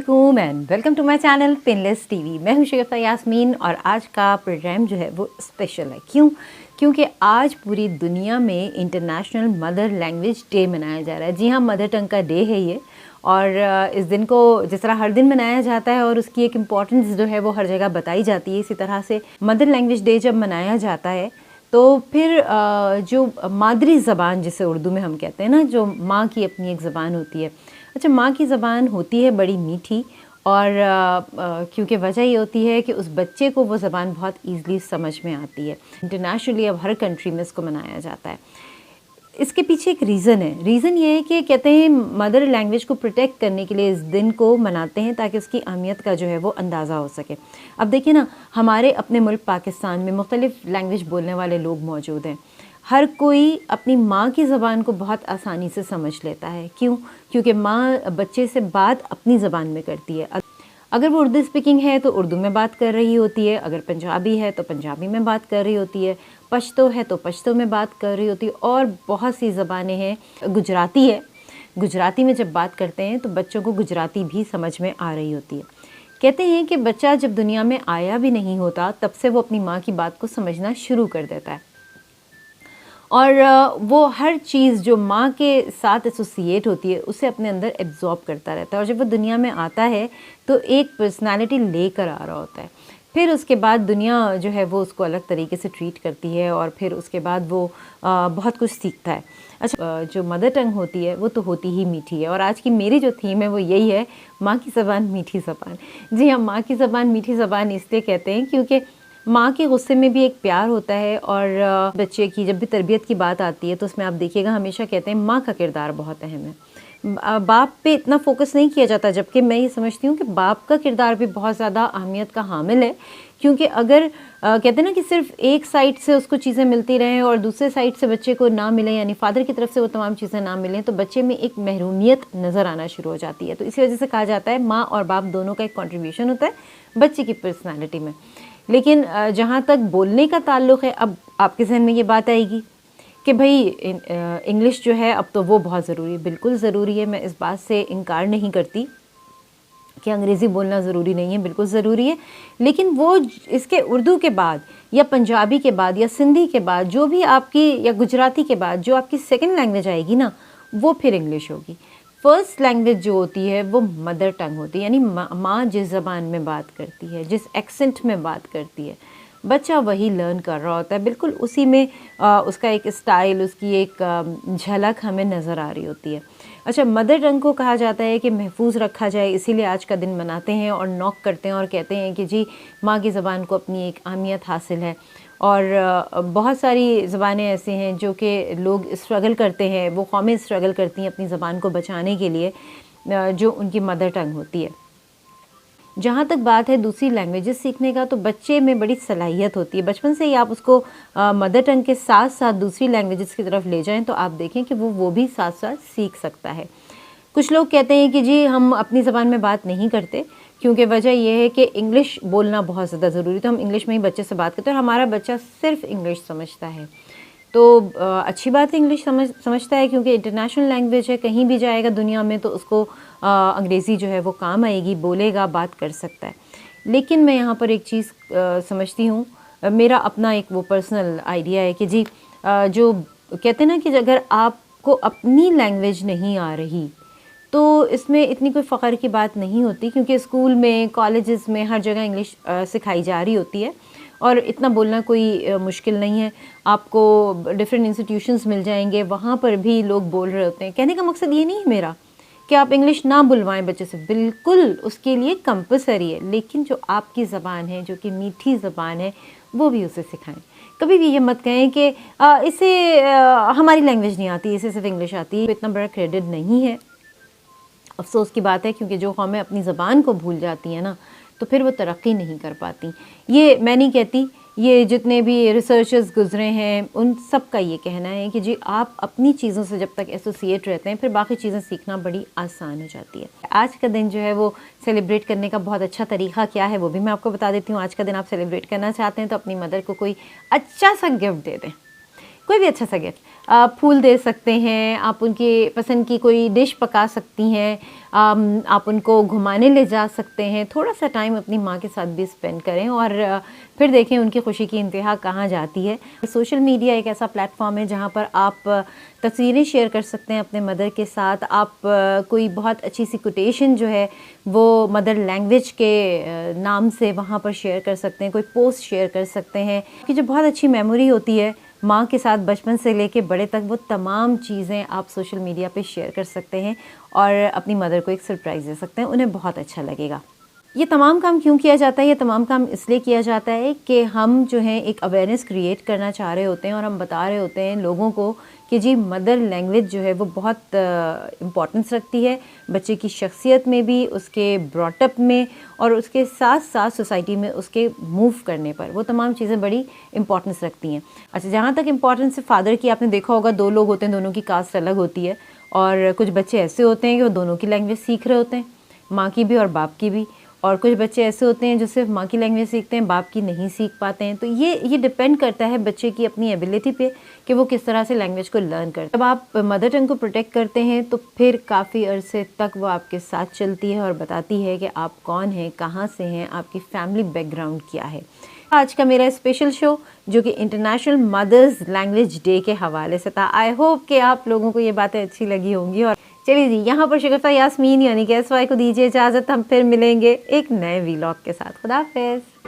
अस्सलामुअलैकुम and welcome to my channel pinless TV. मैं हूं शगुफ्ता यास्मीन और आज का प्रोग्राम जो है वो स्पेशल है। क्योंकि आज पूरी दुनिया में इंटरनेशनल मदर लैंग्वेज डे मनाया जा रहा है। जी हाँ, मदर टंग का डे है ये। और इस दिन को जिस तरह हर दिन मनाया जाता है और उसकी एक इम्पॉर्टेंस जो है वो हर जगह बताई जाती है, इसी तरह से मदर लैंग्वेज डे जब मनाया जाता है तो फिर जो मादरी ज़बान जिसे उर्दू में हम कहते हैं ना, जो माँ की अपनी एक ज़बान होती है। अच्छा, माँ की ज़बान होती है बड़ी मीठी और क्योंकि वजह ये होती है कि उस बच्चे को वो ज़बान बहुत ईज़िली समझ में आती है। इंटरनेशनली अब हर कंट्री में इसको मनाया जाता है। इसके पीछे एक रीज़न है। रीज़न ये है कि कहते हैं मदर लैंग्वेज को प्रोटेक्ट करने के लिए इस दिन को मनाते हैं ताकि उसकी अहमियत का जो है वो अंदाज़ा हो सके। अब देखिए ना, हमारे अपने मुल्क पाकिस्तान में मुख्तलिफ़ लैंग्वेज बोलने वाले लोग मौजूद हैं। हर कोई अपनी माँ की ज़बान को बहुत आसानी से समझ लेता है। क्यों? क्योंकि माँ बच्चे से बात अपनी ज़बान में करती है। अगर वो उर्दू स्पीकिंग है तो उर्दू में बात कर रही होती है, अगर पंजाबी है तो पंजाबी में बात कर रही होती है, पश्तो है तो पश्तो में बात कर रही होती है, और बहुत सी ज़बानें हैं। गुजराती है, गुजराती में जब बात करते हैं तो बच्चों को गुजराती भी समझ में आ रही होती है। कहते हैं कि बच्चा जब दुनिया में आया भी नहीं होता तब से वो अपनी माँ की बात को समझना शुरू कर देता है और वो हर चीज़ जो माँ के साथ एसोसिएट होती है उसे अपने अंदर एब्जॉर्ब करता रहता है। और जब वो दुनिया में आता है तो एक पर्सनालिटी लेकर आ रहा होता है। फिर उसके बाद दुनिया जो है वो उसको अलग तरीके से ट्रीट करती है और फिर उसके बाद वो बहुत कुछ सीखता है। अच्छा, जो मदर टंग होती है वो तो होती ही मीठी है। और आज की मेरी जो थीम है वो यही है, माँ की ज़बान मीठी ज़बान। जी हाँ, माँ की ज़बान मीठी ज़बान इसलिए कहते हैं क्योंकि माँ के गुस्से में भी एक प्यार होता है। और बच्चे की जब भी तरबियत की बात आती है तो उसमें आप देखिएगा हमेशा कहते हैं माँ का किरदार बहुत अहम है। बाप पे इतना फोकस नहीं किया जाता, जबकि मैं ये समझती हूँ कि बाप का किरदार भी बहुत ज़्यादा अहमियत का हामिल है। क्योंकि अगर कहते हैं ना कि सिर्फ एक साइड से उसको चीज़ें मिलती रहें और दूसरे साइड से बच्चे को ना मिले, यानी फादर की तरफ से वो तमाम चीज़ें ना मिलें, तो बच्चे में एक महरूमियत नज़र आना शुरू हो जाती है। तो इसी वजह से कहा जाता है माँ और बाप दोनों का एक कॉन्ट्रीब्यूशन होता है बच्चे की पर्सनैलिटी में। लेकिन जहाँ तक बोलने का ताल्लुक़ है, अब आपके जहन में ये बात आएगी कि भाई इंग्लिश जो है अब तो वो बहुत ज़रूरी है। बिल्कुल ज़रूरी है, मैं इस बात से इनकार नहीं करती कि अंग्रेज़ी बोलना ज़रूरी नहीं है, बिल्कुल ज़रूरी है। लेकिन वो इसके उर्दू के बाद या पंजाबी के बाद या सिंधी के बाद जो भी आपकी, या गुजराती के बाद जो आपकी सेकंड लैंग्वेज आएगी ना, वो फिर इंग्लिश होगी। फ़र्स्ट लैंग्वेज जो होती है वो मदर टंग होती है, यानी माँ जिस ज़बान में बात करती है, जिस एक्सेंट में बात करती है, बच्चा वही लर्न कर रहा होता है। बिल्कुल उसी में उसका एक स्टाइल, उसकी एक झलक हमें नज़र आ रही होती है। अच्छा, मदर टंग को कहा जाता है कि महफूज रखा जाए, इसीलिए आज का दिन मनाते हैं और नॉक करते हैं और कहते हैं कि जी माँ की ज़बान को अपनी एक अहमियत हासिल है। और बहुत सारी ज़बानें ऐसी हैं जो कि लोग स्ट्रगल करते हैं, वो कौमें स्ट्रगल करती हैं अपनी ज़बान को बचाने के लिए, जो उनकी मदर टंग होती है। जहाँ तक बात है दूसरी लैंग्वेजेस सीखने का, तो बच्चे में बड़ी सलाहियत होती है। बचपन से ही आप उसको मदर टंग के साथ साथ दूसरी लैंग्वेजेस की तरफ ले जाएं तो आप देखें कि वो भी साथ साथ सीख सकता है। कुछ लोग कहते हैं कि जी हम अपनी ज़बान में बात नहीं करते क्योंकि वजह यह है कि इंग्लिश बोलना बहुत ज़्यादा ज़रूरी, तो हम इंग्लिश में ही बच्चे से बात करते हैं और हमारा बच्चा सिर्फ इंग्लिश समझता है। तो अच्छी बात है, इंग्लिश समझता है क्योंकि इंटरनेशनल लैंग्वेज है, कहीं भी जाएगा दुनिया में तो उसको अंग्रेज़ी जो है वो काम आएगी, बोलेगा, बात कर सकता है। लेकिन मैं यहाँ पर एक चीज़ समझती हूँ, मेरा अपना एक वो पर्सनल आइडिया है कि जी जो कहते हैं ना कि अगर आपको अपनी लैंग्वेज नहीं आ रही तो इसमें इतनी कोई फ़ख्र की बात नहीं होती, क्योंकि स्कूल में, कॉलेजेस में हर जगह इंग्लिश सिखाई जा रही होती है और इतना बोलना कोई मुश्किल नहीं है। आपको डिफरेंट इंस्टीट्यूशंस मिल जाएंगे, वहाँ पर भी लोग बोल रहे होते हैं। कहने का मकसद ये नहीं है मेरा कि आप इंग्लिश ना बुलवाएं बच्चे से, बिल्कुल उसके लिए कंपलसरी है। लेकिन जो आपकी ज़बान है, जो कि मीठी ज़बान है, वो भी उसे सिखाएं। कभी भी ये मत कहें कि इसे हमारी लैंग्वेज नहीं आती, इसे सिर्फ इंग्लिश आती है। तो इतना बड़ा क्रेडिट नहीं है। अफसोस की बात है, क्योंकि जो कौमें अपनी ज़बान को भूल जाती हैं ना, तो फिर वो तरक्की नहीं कर पाती। ये मैं नहीं कहती, ये जितने भी रिसर्चर्स गुजरे हैं उन सब का ये कहना है कि जी आप अपनी चीज़ों से जब तक एसोसिएट रहते हैं फिर बाकी चीज़ें सीखना बड़ी आसान हो जाती है। आज का दिन जो है वो सेलिब्रेट करने का बहुत अच्छा तरीक़ा क्या है वो भी मैं आपको बता देती हूँ। आज का दिन आप सेलिब्रेट करना चाहते हैं तो अपनी मदर को कोई अच्छा सा गिफ्ट दे दें। कोई भी अच्छा सा गिफ्ट, आप फूल दे सकते हैं, आप उनकी पसंद की कोई डिश पका सकती हैं, आप उनको घुमाने ले जा सकते हैं, थोड़ा सा टाइम अपनी माँ के साथ भी स्पेंड करें और फिर देखें उनकी खुशी की इंतहा कहाँ जाती है। सोशल मीडिया एक ऐसा प्लेटफॉर्म है जहाँ पर आप तस्वीरें शेयर कर सकते हैं अपने मदर के साथ, आप कोई बहुत अच्छी सी कोटेशन जो है वो मदर लैंग्वेज के नाम से वहाँ पर शेयर कर सकते हैं, कोई पोस्ट शेयर कर सकते हैं कि जो बहुत अच्छी मेमोरी होती है माँ के साथ बचपन से लेके बड़े तक, वो तमाम चीज़ें आप सोशल मीडिया पे शेयर कर सकते हैं और अपनी मदर को एक सरप्राइज़ दे सकते हैं, उन्हें बहुत अच्छा लगेगा। ये तमाम काम क्यों किया जाता है? ये तमाम काम इसलिए किया जाता है कि हम जो हैं एक अवेयरनेस क्रिएट करना चाह रहे होते हैं और हम बता रहे होते हैं लोगों को कि जी मदर लैंग्वेज जो है वो बहुत इम्पोर्टेंस रखती है बच्चे की शख्सियत में भी, उसके ब्रॉटअप में और उसके साथ साथ सोसाइटी में उसके मूव करने पर, वो तमाम चीज़ें बड़ी इंपॉर्टेंस रखती हैं। अच्छा, जहाँ तक इम्पॉर्टेंस है फादर की, आपने देखा होगा 2 लोग होते हैं, दोनों की कास्ट अलग होती है और कुछ बच्चे ऐसे होते हैं कि वो दोनों की लैंग्वेज सीख रहे होते हैं, माँ की भी और बाप की भी, और कुछ बच्चे ऐसे होते हैं जो सिर्फ माँ की लैंग्वेज सीखते हैं, बाप की नहीं सीख पाते हैं। तो ये डिपेंड करता है बच्चे की अपनी एबिलिटी पे कि वो किस तरह से लैंग्वेज को लर्न करते हैं। जब आप मदर टंग को प्रोटेक्ट करते हैं तो फिर काफ़ी अरसे तक वो आपके साथ चलती है और बताती है कि आप कौन हैं, कहाँ से हैं, आपकी फैमिली बैकग्राउंड क्या है। आज का मेरा स्पेशल शो जो कि इंटरनेशनल मदर्स लैंग्वेज डे के हवाले से था। आई होप कि आप लोगों को ये बातें अच्छी लगी होंगी। और चलिए जी, यहाँ पर शगुफ्ता यास्मीन यानी कि SY को दीजिए इजाज़त, हम फिर मिलेंगे एक नए व्लॉग के साथ। खुदा हाफिज़।